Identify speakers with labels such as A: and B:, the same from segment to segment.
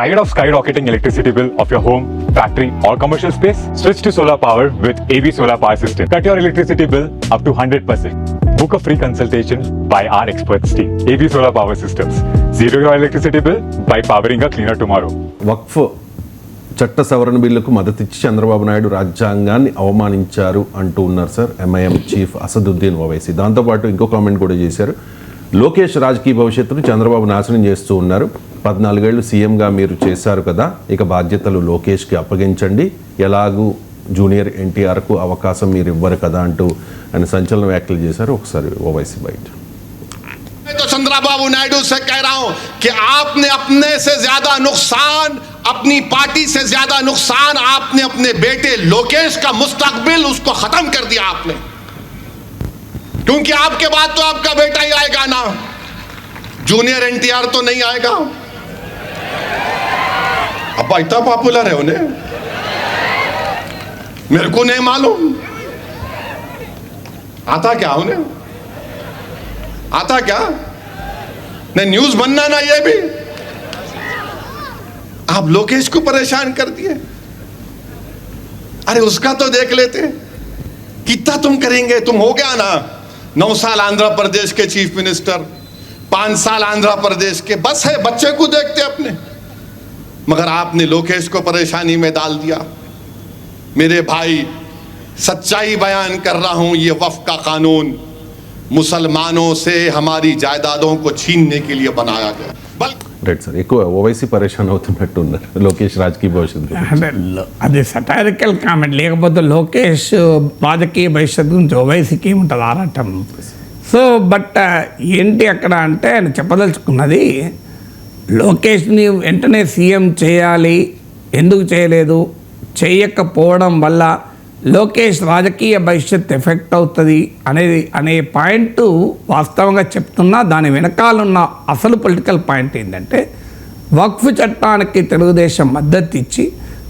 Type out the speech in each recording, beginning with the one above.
A: Tired of skyrocketing electricity bill of your home, factory or commercial space? Switch to solar power with AB Solar Power System. Cut your electricity bill up to 100%. Book a free consultation by our experts team. AB Solar Power Systems. Zero your electricity bill by powering a cleaner tomorrow.
B: వక్ఫ్ చట్ట సవరణ బిల్లుకు మద్దతిచ్చి చంద్రబాబు నాయుడు రాజ్యాంగాన్ని అవమానించారు అంటూ ఉన్నారు sir MIM chief Asaduddin Owaisi. దాంతోపాటు ఇంకో comment కూడా చేశారు. లోకేష్ రాజకీయ భవిష్యత్తును చంద్రబాబు నాశనం చేస్తూ ఉన్నారు. 14 ఏళ్ళు సీఎంగా మీరు చేశారు కదా, ఇక బాధ్యతలు లోకేష్కి అప్పగించండి, ఎలాగూ జూనియర్ ఎన్టీఆర్కు అవకాశం మీరు ఇవ్వరు కదా అంటూ ఆయన సంచలన వ్యాఖ్యలు చేశారు. ఒకసారి ఓవైసీ బయట.
C: तो चंद्रबाबू नायडू से कह रहा हूं कि आपने अपने से ज्यादा नुकसान, अपनी पार्टी से ज्यादा नुकसान आपने अपने बेटे लोकेश का मुस्तकबिल उसको खत्म कर दिया आपने, क्योंकि आपके बाद तो आपका बेटा ही आएगा ना, जूनियर एनटीआर तो नहीं आएगा. अब इतना पॉपुलर है उन्हें, मेरे को नहीं मालूम आता क्या उन्हें, आता क्या नहीं न्यूज बनना ना, ये भी आप लोकेश को परेशान कर दिए. अरे उसका तो देख लेते, कितना तुम करेंगे, तुम हो गया ना 9 साल आंध्र प्रदेश के चीफ मिनिस्टर, 5 साल आंध्र प्रदेश के, बस है बच्चे को देखते अपने, मगर आपने लोकेश को परेशानी में डाल दिया. मेरे भाई सच्चाई बयान कर रहा हूं, ये वक्फ का कानून मुसलमानों से हमारी जायदादों को छीनने के लिए बनाया गया.
B: రైట్ సార్, ఎక్కువ ఓవైసీ పరేషాన్ అవుతున్నట్టు ఉన్నారు లోకేష్ రాజకీయ భవిష్యత్తు.
D: అంటే అది సటైరికల్ కామెంట్, లేకపోతే లోకేష్ రాజకీయ భవిష్యత్తు గురించి ఓవైసీకి ఏముంటుంది ఆరాటం. సో బట్ ఏంటి అక్కడ అంటే ఆయన చెప్పదలుచుకున్నది, లోకేష్ని వెంటనే సీఎం చేయాలి, ఎందుకు చేయలేదు, చేయకపోవడం వల్ల లోకేష్ రాజకీయ భవిష్యత్ ఎఫెక్ట్ అవుతుంది అనే పాయింట్ వాస్తవంగా చెప్తున్నా. దాని వెనకాలన్న అసలు పొలిటికల్ పాయింట్ ఏంటంటే, వక్ఫ్ చట్టానికి తెలుగుదేశం మద్దతు ఇచ్చి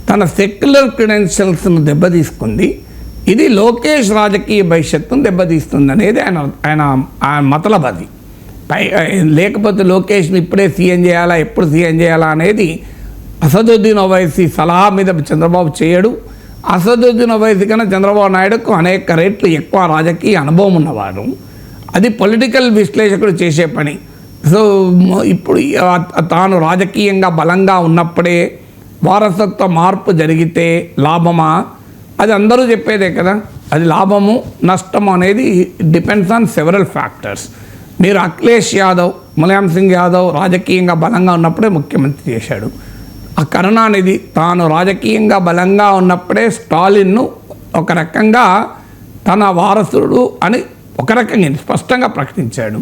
D: తన సెక్యులర్ క్రెడెన్షియల్స్ను దెబ్బతీసుకుంది. ఇది లోకేష్ రాజకీయ భవిష్యత్తును దెబ్బతీస్తుంది అనేది ఆయన మతలబ్. అది లేకపోతే లోకేష్ని ఇప్పుడే సీఎం చేయాలా, ఎప్పుడు సీఎం చేయాలా అనేది అసదుద్దీన్ ఓవైసీ సలహా మీద చంద్రబాబు చేయడు. అసదుద్దీన్ ఓవైసీ కన్నా చంద్రబాబు నాయుడుకు అనేక రెట్లు ఎక్కువ రాజకీయ అనుభవం ఉన్నవాడు. అది పొలిటికల్ విశ్లేషకుడు చేసే పని. సో ఇప్పుడు తాను రాజకీయంగా బలంగా ఉన్నప్పుడే వారసత్వ మార్పు జరిగితే లాభమా, అది అందరూ చెప్పేదే కదా. అది లాభము నష్టము అనేది డిపెండ్స్ ఆన్ సెవరల్ ఫ్యాక్టర్స్. మీరు అఖిలేష్ యాదవ్, ములాయం సింగ్ యాదవ్ రాజకీయంగా బలంగా ఉన్నప్పుడే ముఖ్యమంత్రి చేశాడు. ఆ కరుణానిధి తాను రాజకీయంగా బలంగా ఉన్నప్పుడే స్టాలిన్ను ఒక రకంగా తన వారసుడు అని ఒక రకంగా స్పష్టంగా ప్రకటించాడు.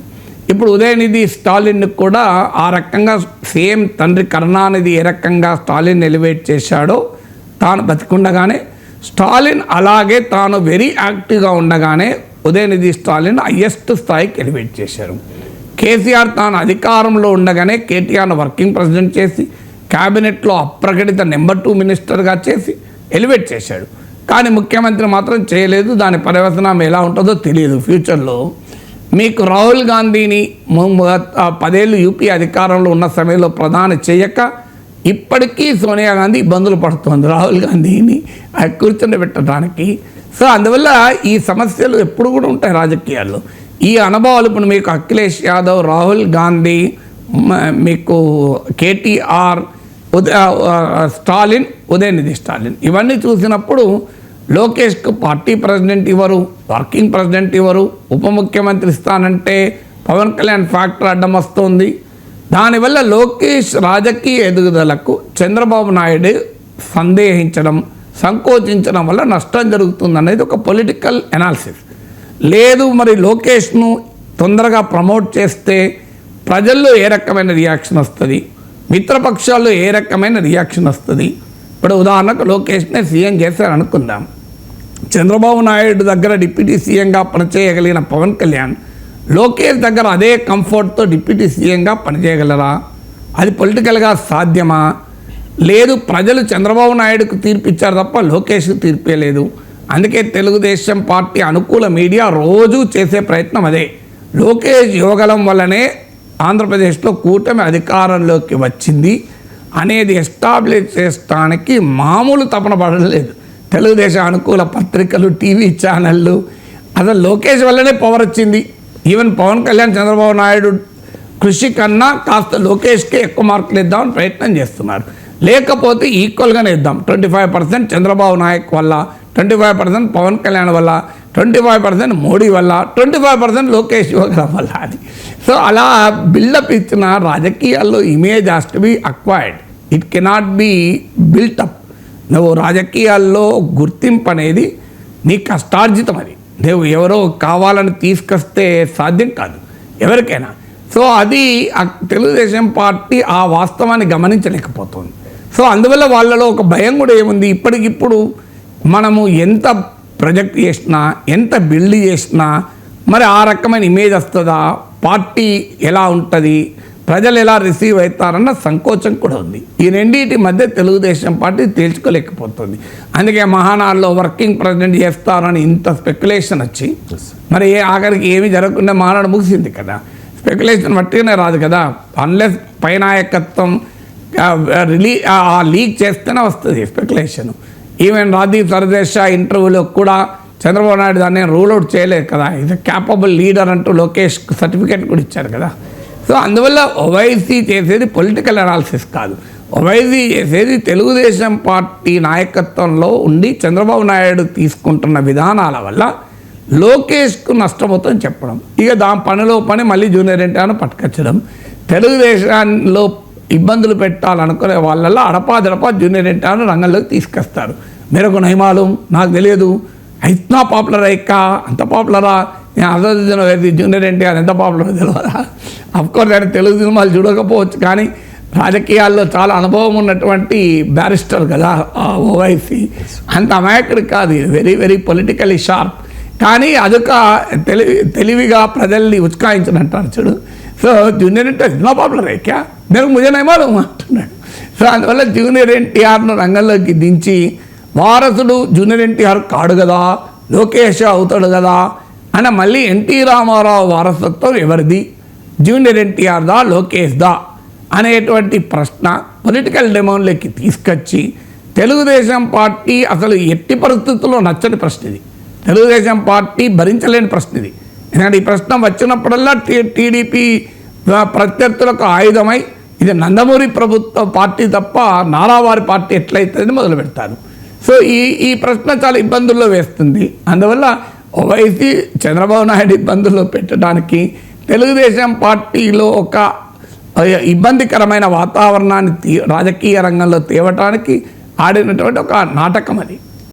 D: ఇప్పుడు ఉదయనిధి స్టాలిన్ కూడా ఆ రకంగా సేమ్ తండ్రి కరుణానిధి ఏ రకంగా స్టాలిన్ ఎలివేట్ చేశాడో తాను బతికుండగానే స్టాలిన్ అలాగే తాను వెరీ యాక్టివ్గా ఉండగానే ఉదయనిధి స్టాలిన్ హయ్యెస్ట్ స్థాయికి ఎలివేట్ చేశారు. కేసీఆర్ తాను అధికారంలో ఉండగానే కేటీఆర్ను వర్కింగ్ ప్రెసిడెంట్ చేసి క్యాబినెట్లో అప్రకటిత నెంబర్ 2 మినిస్టర్గా చేసి ఎలివేట్ చేశాడు. కానీ ముఖ్యమంత్రి మాత్రం చేయలేదు. దాని పర్యవసనం ఎలా ఉంటుందో తెలియదు ఫ్యూచర్లో. మీకు రాహుల్ గాంధీని 10 ఏళ్ళు యూపీ అధికారంలో ఉన్న సమయంలో ప్రధాని చేయక ఇప్పటికీ సోనియా గాంధీ ఇబ్బందులు పడుతుంది రాహుల్ గాంధీని కూర్చొని. సో అందువల్ల ఈ సమస్యలు ఎప్పుడు కూడా ఉంటాయి రాజకీయాల్లో. ఈ అనుభవాలు ఇప్పుడు మీకు అఖిలేష్ యాదవ్, రాహుల్ గాంధీ, మీకు కేటీఆర్, స్టాలిన్, ఉదయనిధి స్టాలిన్ ఇవన్నీ చూసినప్పుడు లోకేష్కు పార్టీ ప్రెసిడెంట్ ఇవ్వరు, వర్కింగ్ ప్రెసిడెంట్ ఇవ్వరు, ఉప ముఖ్యమంత్రి ఇస్తానంటే పవన్ కళ్యాణ్ ఫ్యాక్టర్ అడ్డం వస్తుంది. దానివల్ల లోకేష్ రాజకీయ ఎదుగుదలకు చంద్రబాబు నాయుడు సందేహించడం, సంకోచించడం వల్ల నష్టం జరుగుతుందనేది ఒక పొలిటికల్ అనాలిసిస్. లేదు మరి లోకేష్ను తొందరగా ప్రమోట్ చేస్తే ప్రజల్లో ఏ రకమైన రియాక్షన్ వస్తుంది, మిత్రపక్షాల్లో ఏ రకమైన రియాక్షన్ వస్తుంది. ఇప్పుడు ఉదాహరణకు లోకేష్నే సీఎం చేశారు అనుకుందాం. చంద్రబాబు నాయుడు దగ్గర డిప్యూటీ సీఎంగా పనిచేయగలిగిన పవన్ కళ్యాణ్ లోకేష్ దగ్గర అదే కంఫర్ట్తో డిప్యూటీ సీఎంగా పనిచేయగలరా? అది పొలిటికల్గా సాధ్యమా? లేదు, ప్రజలు చంద్రబాబు నాయుడుకు తీర్పు ఇచ్చారు తప్ప లోకేష్కు తీర్పే లేదు. అందుకే తెలుగుదేశం పార్టీ అనుకూల మీడియా రోజు చేసే ప్రయత్నం అదే. లోకేష్ యోగలం వల్లనే ఆంధ్రప్రదేశ్లో కూటమి అధికారంలోకి వచ్చింది. అనేది ఎస్టాబ్లిష్ చేయడానికి మామూలు తపన పడలేదు. తెలుగుదేశం అనుకూల పత్రికలు, టీవీ ఛానళ్ళు, అసలు లోకేష్ వల్లనే పవర్ వచ్చింది. ఈవెన్ పవన్ కళ్యాణ్, చంద్రబాబు నాయుడు కృషి కన్నా కాస్త లోకేష్కే ఎక్కువ మార్కులు ఇద్దామని ప్రయత్నం చేస్తున్నారు. లేకపోతే ఈక్వల్గానే ఇద్దాం. 25% చంద్రబాబు నాయక్ వల్ల, 25% పవన్ కళ్యాణ్ వల్ల, 25% మోడీ వల్ల, 25% లోకేష్ యువగల వల్ల అది. సో అలా బిల్డప్ ఇచ్చిన రాజకీయాల్లో image has to be acquired, it cannot be built-up. నువ్వు రాజకీయాల్లో గుర్తింపు అనేది నీ కష్టార్జితం, అది నువ్వు ఎవరో కావాలని తీసుకొస్తే సాధ్యం కాదు ఎవరికైనా. సో అది తెలుగుదేశం పార్టీ ఆ వాస్తవాన్ని గమనించలేకపోతుంది. సో అందువల్ల వాళ్ళలో ఒక భయం కూడా ఏముంది, ఇప్పటికిప్పుడు మనము ఎంత ప్రొజెక్ట్ చేసినా, ఎంత బిల్డ్ చేసినా మరి ఆ రకమైన ఇమేజ్ వస్తుందా, పార్టీ ఎలా ఉంటుంది, ప్రజలు ఎలా రిసీవ్ అవుతారన్న సంకోచం కూడా ఉంది. ఈ రెండింటి మధ్య తెలుగుదేశం పార్టీ తేల్చుకోలేకపోతుంది. అందుకే మహానాడులో వర్కింగ్ ప్రెసిడెంట్ చేస్తారని ఇంత స్పెక్యులేషన్ వచ్చి మరి ఆఖరికి ఏమీ జరగకుండా మహానాడు ముగిసింది కదా. స్పెక్యులేషన్ మట్టిగానే రాదు కదా, అన్లెస్ పైనాయకత్వం లీక్ చేస్తేనే వస్తుంది స్పెక్యులేషన్. ఈవెన్ రాజీవ్ సర్దేశా ఇంటర్వ్యూలో కూడా చంద్రబాబు నాయుడు దాన్ని రూల్ అవుట్ చేయలేదు కదా, ఇది క్యాపబుల్ లీడర్ అంటూ లోకేష్ సర్టిఫికేట్ కూడా ఇచ్చారు కదా. సో అందువల్ల ఓవైసీ చేసేది పొలిటికల్ అనాలిసిస్ కాదు, ఓవైసీ చేసేది తెలుగుదేశం పార్టీ నాయకత్వంలో ఉండి చంద్రబాబు నాయుడు తీసుకుంటున్న విధానాల వల్ల లోకేష్కు నష్టపోతుందని చెప్పడం. ఇక దాని పనిలో పని మళ్ళీ జూనియర్ ఎన్టీఆర్ను పట్టుకొచ్చడం, తెలుగుదేశాల్లో ఇబ్బందులు పెట్టాలనుకునే వాళ్ళల్లో అడపాదడపా జూనియర్ ఎన్టీఆర్ను రంగంలోకి తీసుకొస్తారు. మేరకు నయమాలు నాకు తెలియదు, ఇట్నా పాపులర్ అయ్యా, అంత పాపులరా, నేను అసలు జూనియర్ ఎన్టీఆర్ ఎంత పాపులర్ తెలియదా. అఫ్కోర్స్ ఆయన తెలుగు సినిమాలు చూడకపోవచ్చు, కానీ రాజకీయాల్లో చాలా అనుభవం ఉన్నటువంటి బ్యారిస్టర్ కదా ఓవైసీ. అంత అమాయకుడు కాదు, వెరీ వెరీ పొలిటికలీ షార్ప్. కానీ అదొక తెలివిగా ప్రజల్ని ఉత్కాయించినట్టు చూడు. సో జూనియర్ ఎన్టీఆర్ ఇట్నా పాపులర్ అయ్యా, నేను ముజనైమాలు అంటున్నాడు. సో అందువల్ల జూనియర్ ఎన్టీఆర్ను రంగంలోకి దించి వారసుడు జూనియర్ ఎన్టీఆర్ కాడు కదా, లోకేష్ అవుతాడు కదా అని మళ్ళీ ఎన్టీ రామారావు వారసత్వం ఎవరిది, జూనియర్ ఎన్టీఆర్ దా లోకేష్ దా అనేటువంటి ప్రశ్న పొలిటికల్ డెమోన్లోకి తీసుకొచ్చి తెలుగుదేశం పార్టీ అసలు ఎట్టి పరిస్థితుల్లో నచ్చని ప్రశ్న ఇది, తెలుగుదేశం పార్టీ భరించలేని ప్రశ్న ఇది. ఎందుకంటే ఈ ప్రశ్న వచ్చినప్పుడల్లా టీడీపీ ప్రత్యర్థులకు ఆయుధమై ఇది నందమూరి ప్రభుత్వ పార్టీ తప్ప నారావారి పార్టీ ఎట్లయితుందని మొదలు పెడతారు. సో ఈ ప్రశ్న చాలా ఇబ్బందుల్లో వేస్తుంది. అందువల్ల ఓవైసీ చంద్రబాబు నాయుడు ఇబ్బందుల్లో పెట్టడానికి, తెలుగుదేశం పార్టీలో ఒక ఇబ్బందికరమైన వాతావరణాన్ని రాజకీయ రంగంలో తేవటానికి ఆడినటువంటి ఒక నాటకం అది.